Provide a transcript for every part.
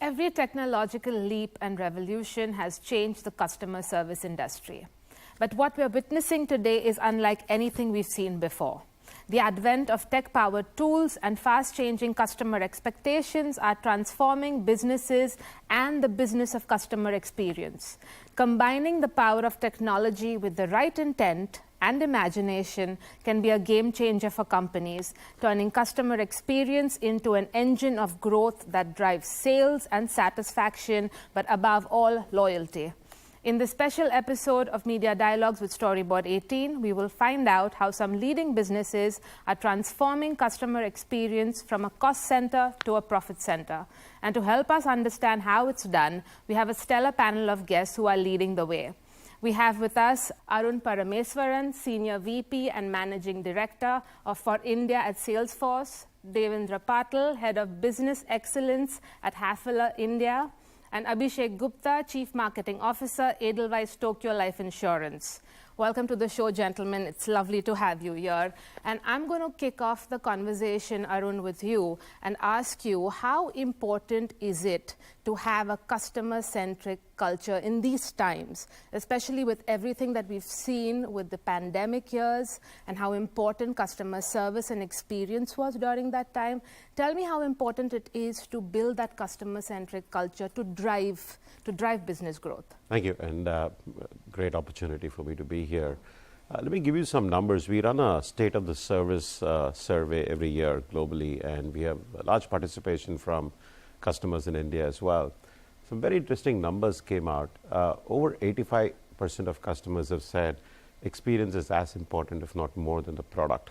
Every technological leap and revolution has changed the customer service industry. But what we're witnessing today is unlike anything we've seen before. The advent of tech-powered tools and fast-changing customer expectations are transforming businesses and the business of customer experience. Combining the power of technology with the right intent and imagination can be a game changer for companies, turning customer experience into an engine of growth that drives sales and satisfaction, but above all, loyalty. In this special episode of Media Dialogues with Storyboard18, we will find out how some leading businesses are transforming customer experience from a cost center to a profit center. And to help us understand how it's done, we have a stellar panel of guests who are leading the way. We have with us Arun Parameswaran, Senior VP and Managing Director for India at Salesforce, Devendra Patil, Head of Business Excellence at Hafele India, and Abhishek Gupta, Chief Marketing Officer, Edelweiss Tokyo Life Insurance. Welcome to the show, gentlemen. It's lovely to have you here. And I'm going to kick off the conversation, Arun, with you and ask you, how important is it to have a customer-centric culture in these times, especially with everything that we've seen with the pandemic years and how important customer service and experience was during that time? Tell me how important it is to build that customer-centric culture to drive business growth. Thank you, and great opportunity for me to be here. Let me give you some numbers. We run a state of the service survey every year globally, and we have a large participation from customers in India as well. Some very interesting numbers came out. Over 85% of customers have said experience is as important, if not more, than the product.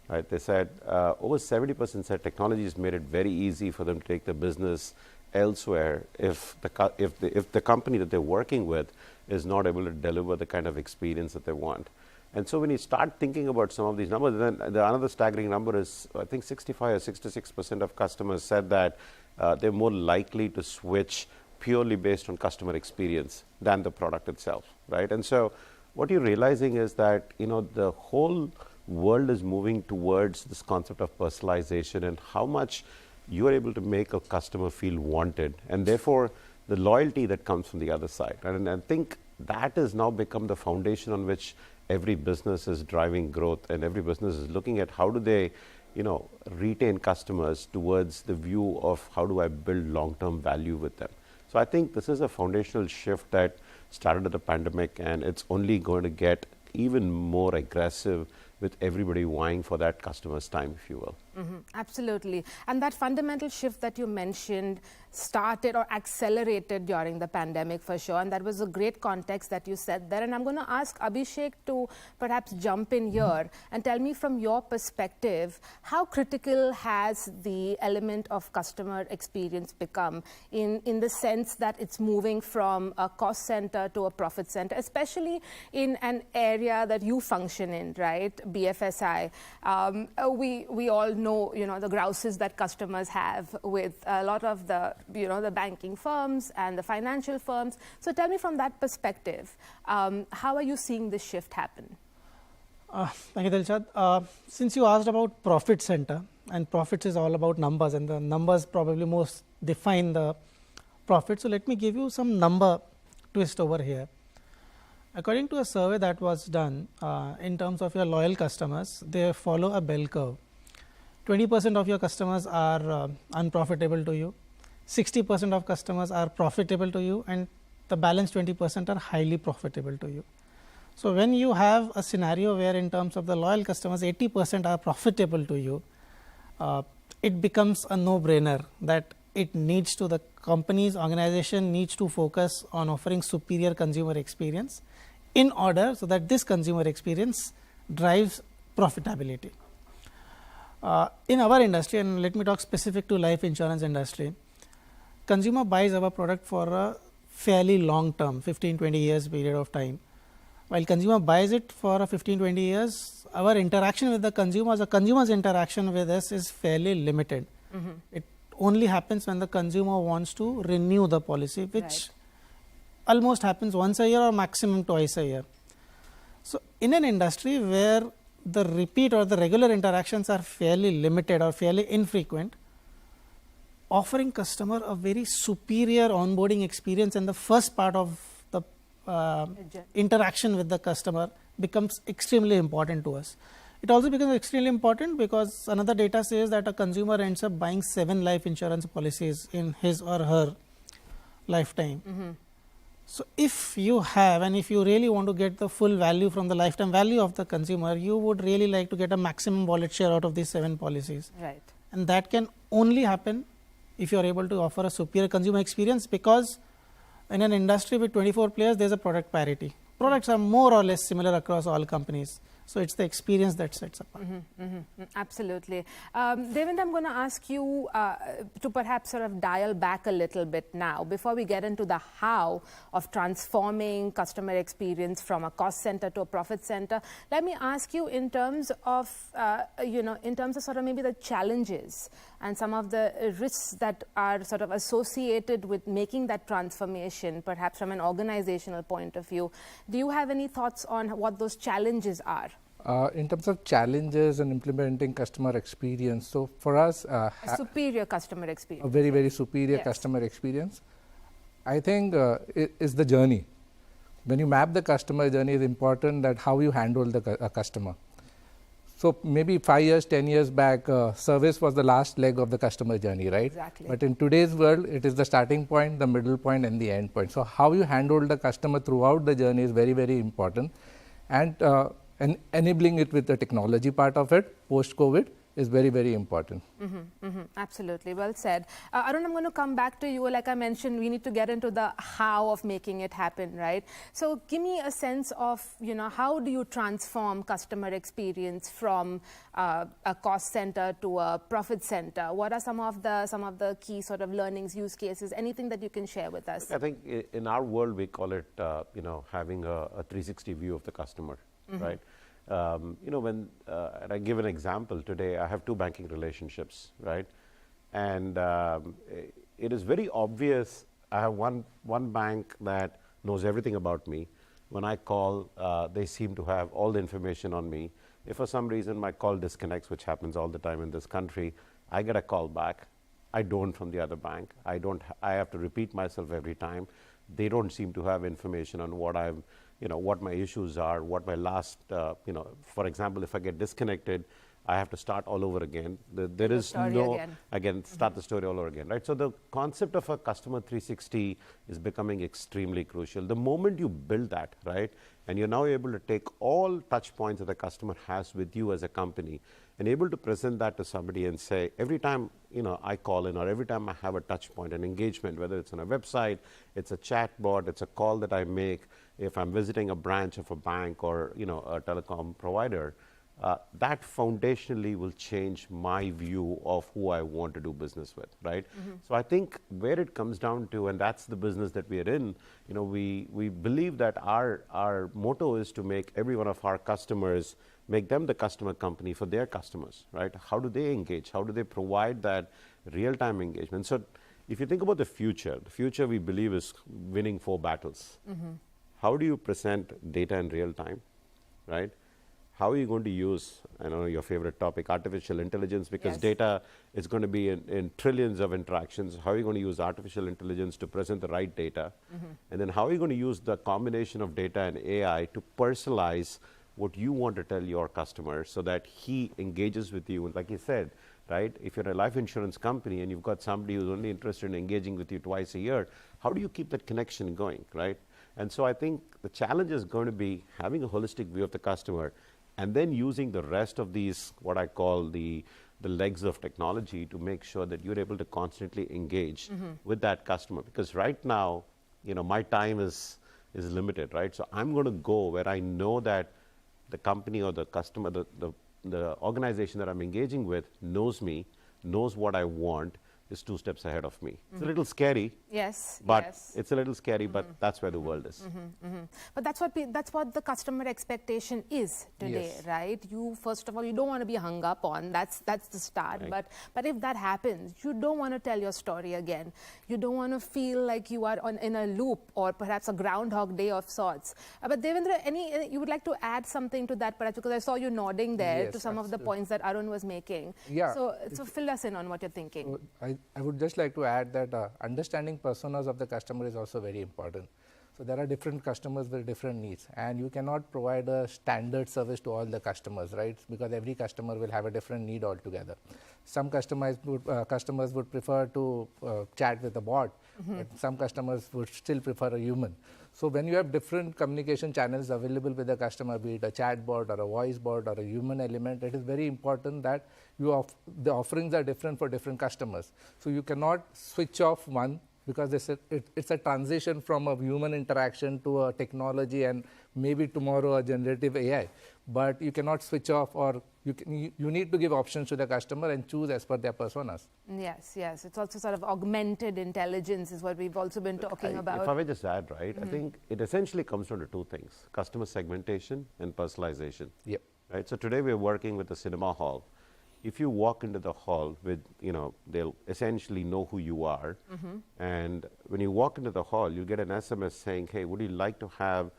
Right? They said over 70% said technology has made it very easy for them to take the business elsewhere if the company that they're working with is not able to deliver the kind of experience that they want. And so when you start thinking about some of these numbers, then another staggering number is, I think 65 or 66% of customers said that they're more likely to switch purely based on customer experience than the product itself, right? And so what you're realizing is that, the whole world is moving towards this concept of personalization and how much you are able to make a customer feel wanted, and therefore the loyalty that comes from the other side. And I think that has now become the foundation on which every business is driving growth, and every business is looking at how do they, retain customers towards the view of how do I build long-term value with them. So I think this is a foundational shift that started at the pandemic, and it's only going to get even more aggressive with everybody vying for that customer's time, if you will. Mm-hmm. Absolutely. And that fundamental shift that you mentioned started or accelerated during the pandemic for sure. And that was a great context that you said there. And I'm going to ask Abhishek to perhaps jump in here and tell me from your perspective, how critical has the element of customer experience become in the sense that it's moving from a cost center to a profit center, especially in an area that you function in, right? BFSI. We all know, the grouses that customers have with a lot of the banking firms and the financial firms. So tell me from that perspective, how are you seeing this shift happen? Thank you, Delshad. Since you asked about profit center, and profits is all about numbers, and the numbers probably most define the profit. So let me give you some number twist over here. According to a survey that was done in terms of your loyal customers, they follow a bell curve. 20% of your customers are unprofitable to you, 60% of customers are profitable to you, and the balance 20% are highly profitable to you. So when you have a scenario where in terms of the loyal customers 80% are profitable to you, it becomes a no-brainer that it needs to, the company's organization needs to focus on offering superior consumer experience in order so that this consumer experience drives profitability. In our industry, and let me talk specific to life insurance industry, consumer buys our product for a fairly long term, 15-20 years period of time. While consumer buys it for a 15-20 years, our interaction with the consumer's interaction with us is fairly limited. Mm-hmm. It only happens when the consumer wants to renew the policy, which almost happens once a year or maximum twice a year. So in an industry where the repeat or the regular interactions are fairly limited or fairly infrequent, offering customer a very superior onboarding experience in the first part of the interaction with the customer becomes extremely important to us. It also becomes extremely important because another data says that a consumer ends up buying 7 life insurance policies in his or her lifetime. So if you have, and if you really want to get the full value from the lifetime value of the consumer, you would really like to get a maximum wallet share out of these 7 policies. Right. And that can only happen if you are able to offer a superior consumer experience, because in an industry with 24 players, there is a product parity. Products are more or less similar across all companies. So it's the experience that sets apart. Absolutely. Devendra, I'm going to ask you to perhaps sort of dial back a little bit now before we get into the how of transforming customer experience from a cost center to a profit center. Let me ask you in terms of, in terms of sort of maybe the challenges and some of the risks that are sort of associated with making that transformation, perhaps from an organizational point of view. Do you have any thoughts on what those challenges are? In terms of challenges and implementing customer experience, so for us, a superior customer experience. A very, very superior customer experience, I think is the journey. When you map the customer journey, it's important that how you handle the customer. So maybe 5 years, 10 years back, service was the last leg of the customer journey, right? Exactly. But in today's world, it is the starting point, the middle point, and the end point. So how you handle the customer throughout the journey is very, very important. And enabling it with the technology part of it, post-COVID, is very, very important. Absolutely, well said. Arun, I'm going to come back to you. Like I mentioned, we need to get into the how of making it happen, right? So give me a sense of, how do you transform customer experience from a cost center to a profit center? What are some of the key sort of learnings, use cases, anything that you can share with us? I think in our world, we call it, having a 360 view of the customer, right? When and I give an example today, I have 2 banking relationships, right? And it is very obvious. I have one bank that knows everything about me. When I call, they seem to have all the information on me. If for some reason my call disconnects, which happens all the time in this country, I get a call back. I don't from the other bank. I have to repeat myself every time. They don't seem to have information on what I'm, what my issues are, what my last, for example, if I get disconnected, I have to start all over again. There is no, again, start the story all over again, right? So the concept of a customer 360 is becoming extremely crucial. The moment you build that, right, and you're now able to take all touch points that the customer has with you as a company and able to present that to somebody and say, every time, I call in or every time I have a touch point, an engagement, whether it's on a website, it's a chat bot, it's a call that I make, if I'm visiting a branch of a bank or, a telecom provider, that foundationally will change my view of who I want to do business with, right? So I think where it comes down to, and that's the business that we are in, we believe that our motto is to make every one of our customers, make them the customer company for their customers, right? How do they engage? How do they provide that real-time engagement? So if you think about the future we believe is winning 4 battles. How do you present data in real time, right? How are you going to use, your favorite topic, artificial intelligence, because data is going to be in trillions of interactions. How are you going to use artificial intelligence to present the right data? And then how are you going to use the combination of data and AI to personalize what you want to tell your customer so that he engages with you? And like you said, right, if you're a life insurance company and you've got somebody who's only interested in engaging with you twice a year, how do you keep that connection going, right? And so I think the challenge is going to be having a holistic view of the customer and then using the rest of these, what I call the legs of technology, to make sure that you're able to constantly engage with that customer. Because right now, my time is limited, right? So I'm going to go where I know that the company or the customer, the organization that I'm engaging with knows me, knows what I want, is 2 steps ahead of me. It's a little scary. Yes. But it's a little scary, but that's where the world is. But that's what the customer expectation is today, right? You, first of all, you don't want to be hung up on. That's the start. Right. But if that happens, you don't want to tell your story again. You don't want to feel like you are in a loop or perhaps a Groundhog Day of sorts. But Devendra, you would like to add something to that, perhaps, because I saw you nodding there to some of the points that Arun was making. Yeah. So fill us in on what you're thinking. I would just like to add that understanding personas of the customer is also very important. So there are different customers with different needs, and you cannot provide a standard service to all the customers, right? Because every customer will have a different need altogether. Some customers would prefer to chat with a bot, but some customers would still prefer a human. So when you have different communication channels available with the customer, be it a chat bot or a voice bot or a human element, it is very important that the offerings are different for different customers. So you cannot switch off one, because it's a transition from a human interaction to a technology and maybe tomorrow a generative AI. But you cannot switch off, or you need to give options to the customer and choose as per their personas. Yes, yes. It's also sort of augmented intelligence is what we've also been talking about. If I may just add, right, I think it essentially comes down to two things: customer segmentation and personalization. Yep. Right. So today we're working with the cinema hall. If you walk into the hall with, they'll essentially know who you are. And when you walk into the hall, you get an SMS saying, hey, would you like to have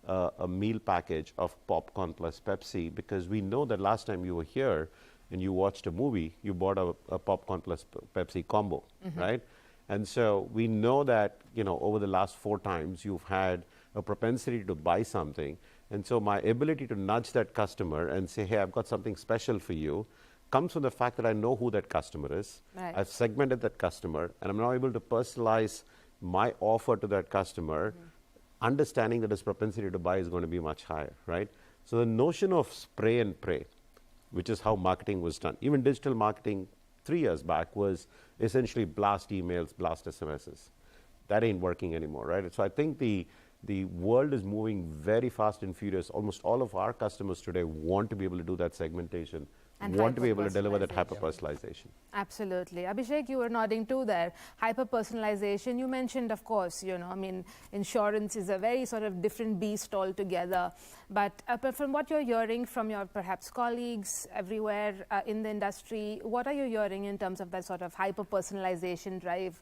a meal package of popcorn plus Pepsi? Because we know that last time you were here and you watched a movie, you bought a popcorn plus Pepsi combo, right? And so we know that, over the last 4 times, you've had a propensity to buy something. And so my ability to nudge that customer and say, hey, I've got something special for you, comes from the fact that I know who that customer is. Right. I've segmented that customer, and I'm now able to personalize my offer to that customer, understanding that his propensity to buy is going to be much higher, right? So the notion of spray and pray, which is how marketing was done. Even digital marketing 3 years back was essentially blast emails, blast SMSs. That ain't working anymore, right? So I think the world is moving very fast and furious. Almost all of our customers today want to be able to do that segmentation, and want to be able to deliver that hyper-personalization. Absolutely. Abhishek, you were nodding too there. Hyper-personalization, you mentioned, of course, insurance is a very sort of different beast altogether. But from what you're hearing from your perhaps colleagues everywhere in the industry, what are you hearing in terms of that sort of hyper-personalization drive?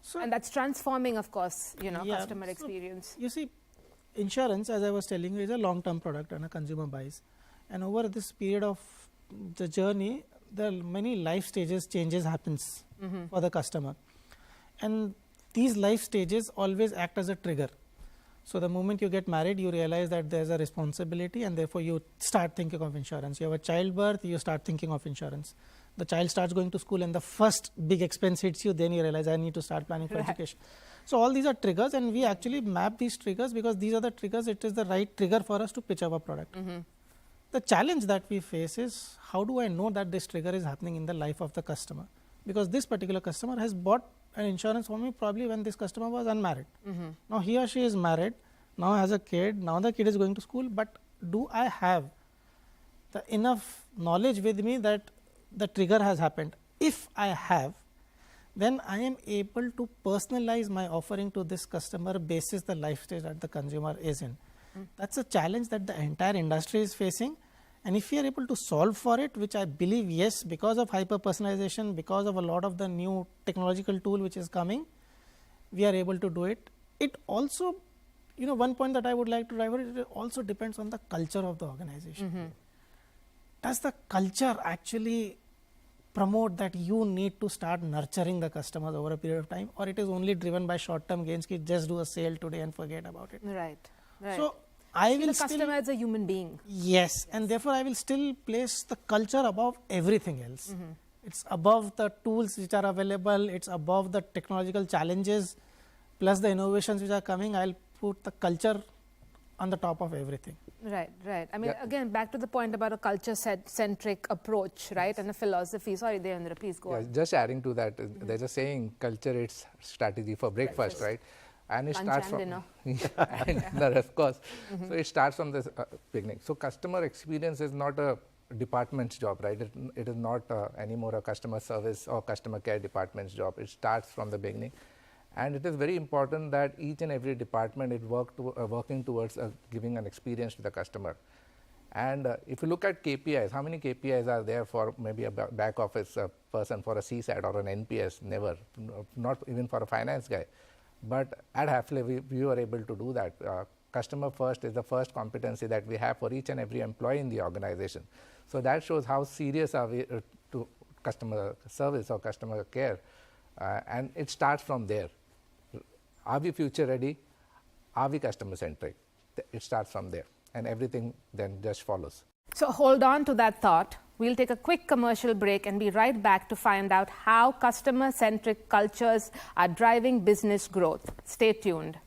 So, and that's transforming, of course, customer experience. You see, insurance, as I was telling you, is a long-term product and a consumer buys. And over this period of the journey, there are many life stages changes happens for the customer. And these life stages always act as a trigger. So the moment you get married, you realize that there's a responsibility, and therefore you start thinking of insurance. You have a childbirth, you start thinking of insurance. The child starts going to school and the first big expense hits you, then you realize I need to start planning for education. So all these are triggers, and we actually map these triggers because these are the triggers. It is the right trigger for us to pitch our product. The challenge that we face is, how do I know that this trigger is happening in the life of the customer? Because this particular customer has bought an insurance for me probably when this customer was unmarried. Now he or she is married, now has a kid, now the kid is going to school, but do I have the enough knowledge with me that the trigger has happened? If I have, then I am able to personalize my offering to this customer basis the life stage that the consumer is in. That's a challenge that the entire industry is facing, and if we are able to solve for it, which I believe, yes, because of hyper personalization, because of a lot of the new technological tool which is coming, we are able to do it. It also, one point that I would like to drive, it also depends on the culture of the organization. Does the culture actually promote that you need to start nurturing the customers over a period of time, or it is only driven by short-term gains, just do a sale today and forget about it? Right. So I will the customer as a human being. Yes, and therefore I will still place the culture above everything else. It's above the tools which are available, it's above the technological challenges, plus the innovations which are coming. I'll put the culture on the top of everything. Right, right. I mean, again, back to the point about a culture-centric approach, right, and a philosophy. Sorry, Devendra, please go on. Just adding to that, there's a saying, culture eats strategy for breakfast, right? And it starts from dinner. Of course. So it starts from the beginning. So customer experience is not a department's job, right? It is not anymore a customer service or customer care department's job. It starts from the beginning. And it is very important that each and every department is working towards giving an experience to the customer. And if you look at KPIs, how many KPIs are there for maybe a back office person, for a CSAT or an NPS? Never, not even for a finance guy. But at Hafele, we were able to do that. Customer first is the first competency that we have for each and every employee in the organization. So that shows how serious are we to customer service or customer care, and it starts from there. Are we future ready? Are we customer centric? It starts from there, and everything then just follows. So hold on to that thought. We'll take a quick commercial break and be right back to find out how customer-centric cultures are driving business growth. Stay tuned.